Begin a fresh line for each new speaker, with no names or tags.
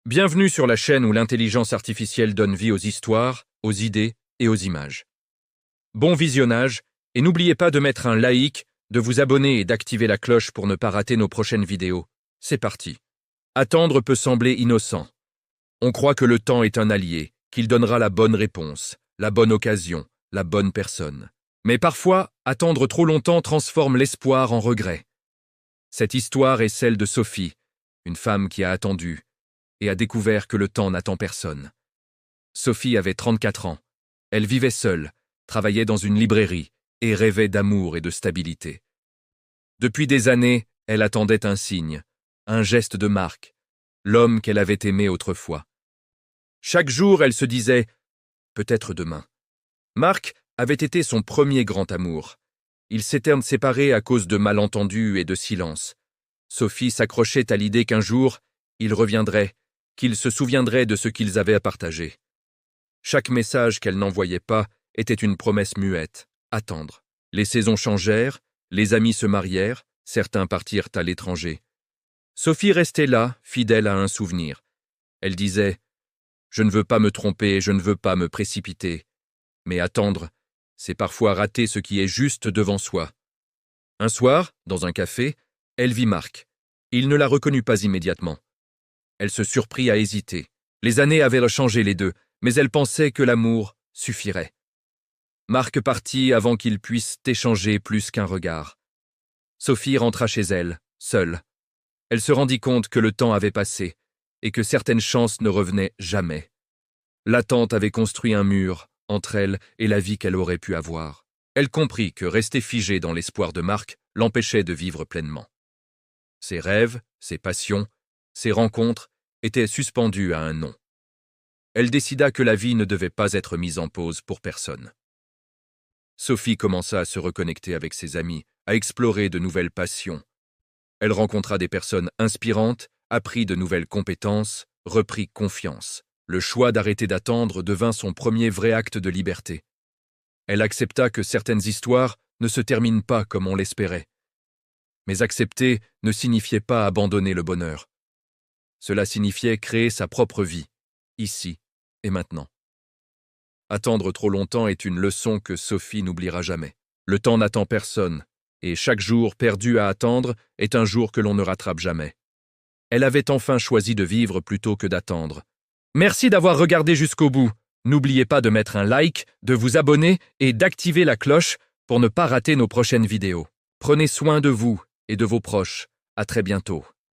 Bienvenue sur la chaîne où l'intelligence artificielle donne vie aux histoires, aux idées et aux images. Bon visionnage, et n'oubliez pas de mettre un like, de vous abonner et d'activer la cloche pour ne pas rater nos prochaines vidéos. C'est parti. Attendre peut sembler innocent. On croit que le temps est un allié, qu'il donnera la bonne réponse, la bonne occasion, la bonne personne. Mais parfois, attendre trop longtemps transforme l'espoir en regret. Cette histoire est celle de Sophie, une femme qui a attendu, et a découvert que le temps n'attend personne. Sophie avait 34 ans. Elle vivait seule, travaillait dans une librairie et rêvait d'amour et de stabilité. Depuis des années, elle attendait un signe, un geste de Marc, l'homme qu'elle avait aimé autrefois. Chaque jour, elle se disait « peut-être demain ». Marc avait été son premier grand amour. Ils s'étaient séparés à cause de malentendus et de silence. Sophie s'accrochait à l'idée qu'un jour, il reviendrait, qu'ils se souviendraient de ce qu'ils avaient à partager. Chaque message qu'elle n'envoyait pas était une promesse muette, attendre. Les saisons changèrent, les amis se marièrent, certains partirent à l'étranger. Sophie restait là, fidèle à un souvenir. Elle disait « Je ne veux pas me tromper, je ne veux pas me précipiter. » Mais attendre, c'est parfois rater ce qui est juste devant soi. Un soir, dans un café, elle vit Marc. Il ne la reconnut pas immédiatement. Elle se surprit à hésiter. Les années avaient changé les deux, mais elle pensait que l'amour suffirait. Marc partit avant qu'ils puissent échanger plus qu'un regard. Sophie rentra chez elle, seule. Elle se rendit compte que le temps avait passé et que certaines chances ne revenaient jamais. L'attente avait construit un mur entre elle et la vie qu'elle aurait pu avoir. Elle comprit que rester figée dans l'espoir de Marc l'empêchait de vivre pleinement. Ses rêves, ses passions, ses rencontres étaient suspendus à un nom. Elle décida que la vie ne devait pas être mise en pause pour personne. Sophie commença à se reconnecter avec ses amis, à explorer de nouvelles passions. Elle rencontra des personnes inspirantes, apprit de nouvelles compétences, reprit confiance. Le choix d'arrêter d'attendre devint son premier vrai acte de liberté. Elle accepta que certaines histoires ne se terminent pas comme on l'espérait. Mais accepter ne signifiait pas abandonner le bonheur. Cela signifiait créer sa propre vie, ici et maintenant. Attendre trop longtemps est une leçon que Sophie n'oubliera jamais. Le temps n'attend personne, et chaque jour perdu à attendre est un jour que l'on ne rattrape jamais. Elle avait enfin choisi de vivre plutôt que d'attendre. Merci d'avoir regardé jusqu'au bout. N'oubliez pas de mettre un like, de vous abonner et d'activer la cloche pour ne pas rater nos prochaines vidéos. Prenez soin de vous et de vos proches. À très bientôt.